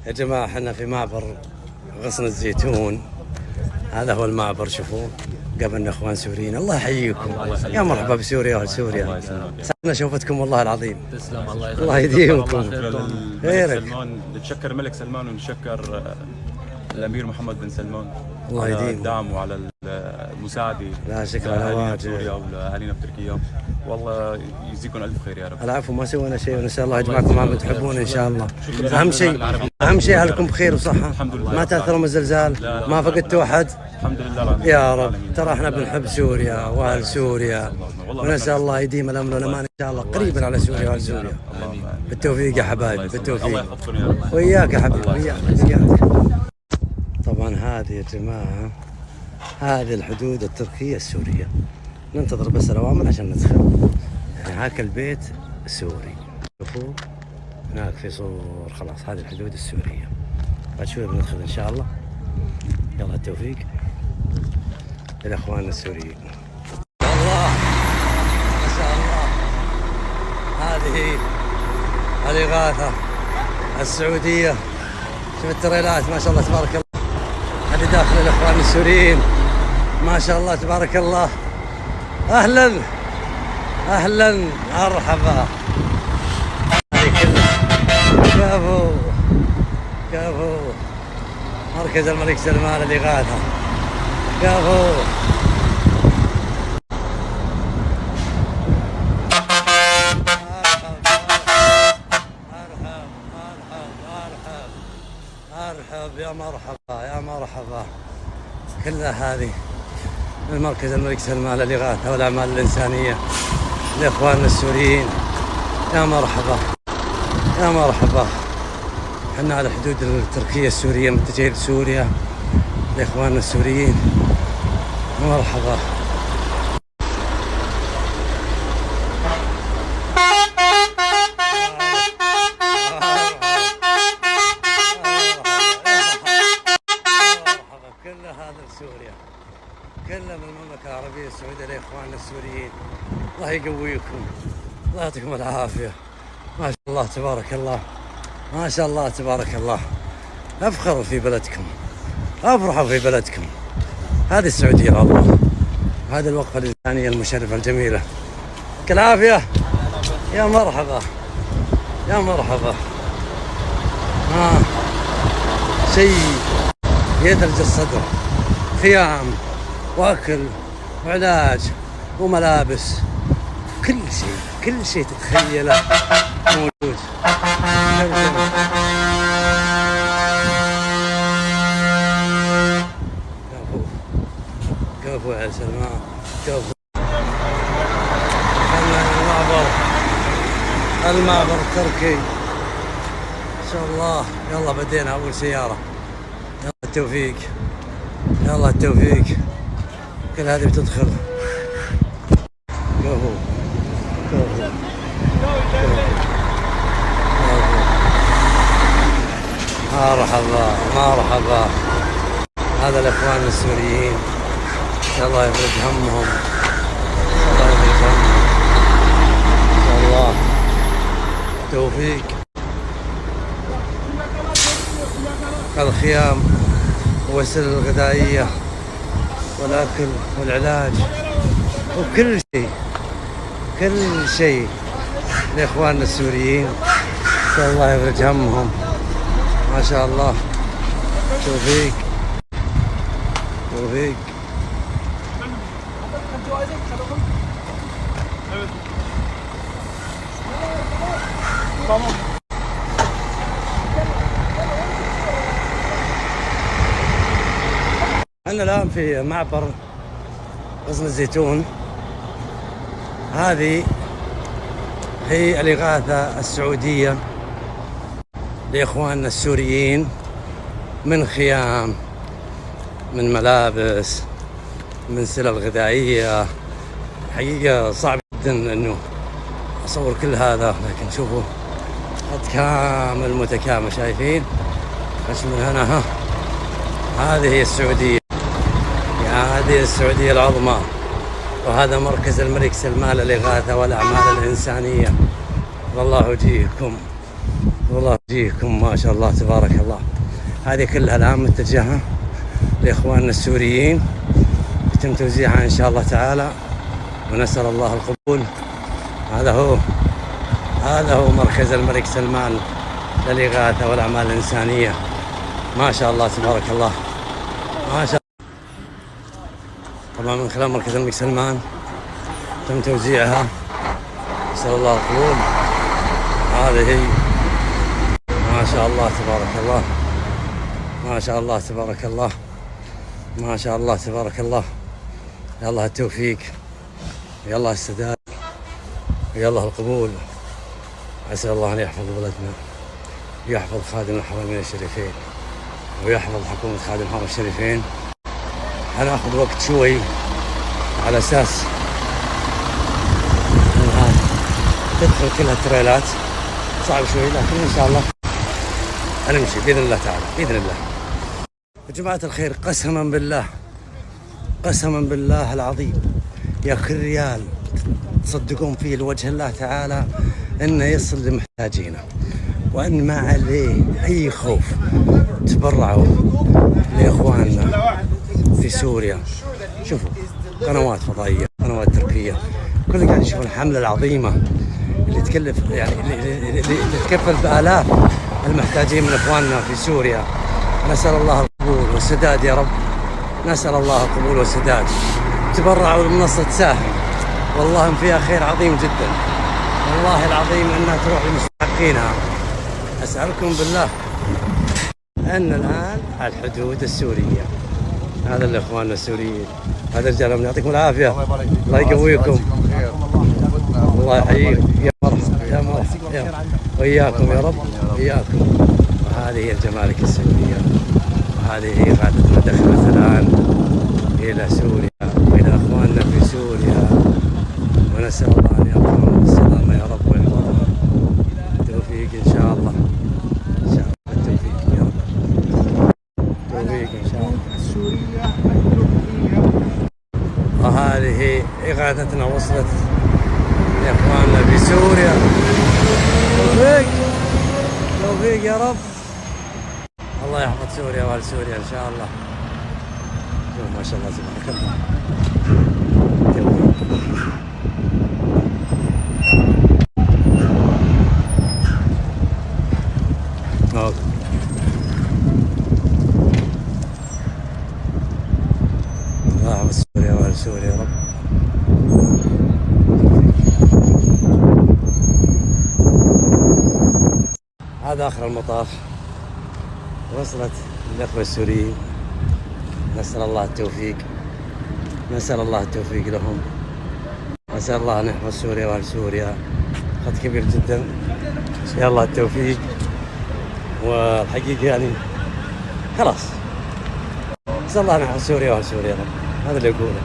يا جماعة احنا في معبر غصن الزيتون. هذا هو المعبر، شوفوا قابلنا اخوان سوريين. الله يحييكم، يا مرحبا بسوريا واهل سوريا. سعدنا شوفتكم والله العظيم. تسلم. الله يديمكم. سلمان، نتشكر الملك سلمان ونشكر الامير محمد بن سلمان الله على يديم الدعم وعلى المساعده. لا شكرا على لاهالينا واجب. بسوريا ولاهالينا بتركيا، والله يجزيكم الف خير يا رب. العفو، ما سوينا شيء، ونسال الله يجمعكم مع من تحبون ان شاء الله. اهم شيء اهلكم بخير وصحه، الحمد لله. ما تاثروا من الزلزال، ما فقدتوا احد الحمد لله يا رب. ترى احنا بنحب سوريا واهل سوريا، ونسال الله يديم الامن والامان ان شاء الله قريبا على سوريا واهل سوريا. بالتوفيق يا حبايبي، بالتوفيق. الله يحفظكم يا رب. وياك يا حبيبي، وياك. طبعا هذه يا جماعه، هذه الحدود التركيه السوريه. ننتظر بس الاوامر عشان ندخل. يعني هاك البيت سوري، شوفوا هناك في صور. خلاص هذه الحدود السوريه. بعد شوي بندخل ان شاء الله. يلا التوفيق للاخوان السوريين. الله ما شاء الله، هذه الإغاثة السعودية. شوف التريلات ما شاء الله تبارك الله، هذه داخل الإخوان السوريين ما شاء الله تبارك الله. أهلا أهلا مرحبا. هذه كلها كفو مركز الملك سلمان الإغاثة. كفو مرحب يا مرحبا يا مرحبا. كلها هذه المركز الملك سلمان للإغاثة والأعمال الإنسانية لإخواننا السوريين. يا مرحبا يا مرحبا. احنا على حدود التركية السورية، متجهين لسوريا لإخواننا السوريين. مرحبا. سوريا كلها من المملكة العربية السعودية لإخواننا السوريين. الله يقويكم، الله يعطيكم العافية. ما شاء الله تبارك الله، ما شاء الله تبارك الله. افخروا في بلدكم، افرحوا في بلدكم. هذه السعودية العظمى، هذه الوقفة الإنسانية المشرفة الجميلة. يعطيك العافية. يا مرحبا يا مرحبا. شيء يثلج الصدر. خيام واكل وعلاج وملابس، كل شيء تتخيله موجود. كفو يا سلمان، كفو. المعبر التركي ان شاء الله. يلا بدينا اول سيارة. يلا التوفيق، يلا التوفيق. كل هذه بتدخل. كفو كفو مرحبا مرحبا. هذا الاخوان السوريين، ان شاء الله يفرج همهم، ان شاء الله يفرج همهم، ان شاء الله. توفيق. الخيام والسلة الغذائية والأكل والعلاج وكل شيء، كل شيء لإخواننا السوريين. إن شاء الله يفرج همهم، ما شاء الله. توفيق توفيق. أنا الآن في معبر غصن الزيتون. هذه هي الإغاثة السعودية لإخواننا السوريين، من خيام، من ملابس، من سلة غذائية. حقيقة صعب جدا أنه أصور كل هذا، لكن شوفوا خط كامل متكامل، شايفين؟ بس من هنا هذه هي السعودية، هذه السعودية العظمى. وهذا مركز الملك سلمان للإغاثة والأعمال الإنسانية. والله يجيكم والله يجيكم ما شاء الله تبارك الله. هذه كلها الآن متجهة لإخواننا السوريين، يتم توزيعها إن شاء الله تعالى، ونسأل الله القبول. هذا هو مركز الملك سلمان للإغاثة والأعمال الإنسانية. ما شاء الله تبارك الله، ما شاء الله. طبعا من خلال مركز الملك سلمان تم توزيعها، نسأل الله القبول. هذه ما شاء الله تبارك الله، ما شاء الله تبارك الله، ما شاء الله تبارك الله. يا الله التوفيق، يا الله السداد، يا الله القبول. أسأل الله أن يحفظ بلدنا، ويحفظ خادم الحرمين الشريفين، ويحفظ حكومة خادم الحرمين الشريفين. حناخذ وقت شوي على أساس أنها تدخل كلها التريلات، صعب شوي، لكن إن شاء الله هنمشي بإذن الله تعالى، بإذن الله. يا جماعة الخير، قسما بالله، قسما بالله العظيم، يا أخي الريال تصدقون فيه لوجه الله تعالى انه يصل لمحتاجينه، وان ما عليه اي خوف. تبرعوا لاخواننا في سوريا. شوفوا قنوات فضائيه، قنوات تركيه، كل قاعد يشوفون الحمله العظيمه اللي تكلف، يعني اللي تتكفل بالاف المحتاجين من اخواننا في سوريا. نسال الله القبول والسداد يا رب، نسال الله القبول والسداد. تبرعوا لمنصه ساهم، والله فيها خير عظيم جدا، والله العظيم انها تروح لمستحقينها. اسالكم بالله ان الان الحدود السوريه، هذا الاخوان السوريين، هذا رجال يعطيكم العافيه، الله يقويكم، الله يحييك، يا مرحبا يا مرحبا، وإياكم يا رب، وإياكم. وهذه هي الجمارك السوريه، وهذه هي غادتنا دخلت الان الى سوريا والى اخواننا في سوريا، ونسأل الله أن يرحمهم بالسلامة يا رب، ويحفظهم. التوفيق إن شاء الله، إن شاء الله التوفيق يا رب، التوفيق إن شاء الله. وهذه إغاثتنا وصلت لإخواننا في سوريا. توفيق، توفيق يا رب، الله يحفظ سوريا وأهل سوريا إن شاء الله. شوف ما شاء الله تبارك الله. الله يحفظ سوريا وأهل سوريا يا رب. هذا آخر المطاف، وصلت الأخوة السوريين. نسأل الله التوفيق، نسأل الله التوفيق لهم، نسأل الله أن يحفظ سوريا وأهل سوريا. خط كبير جدا، يا الله التوفيق. والحقيقة يعني خلاص، نسأل الله أن يحفظ سوريا وأهل سوريا يا رب، هذا اللي أقوله.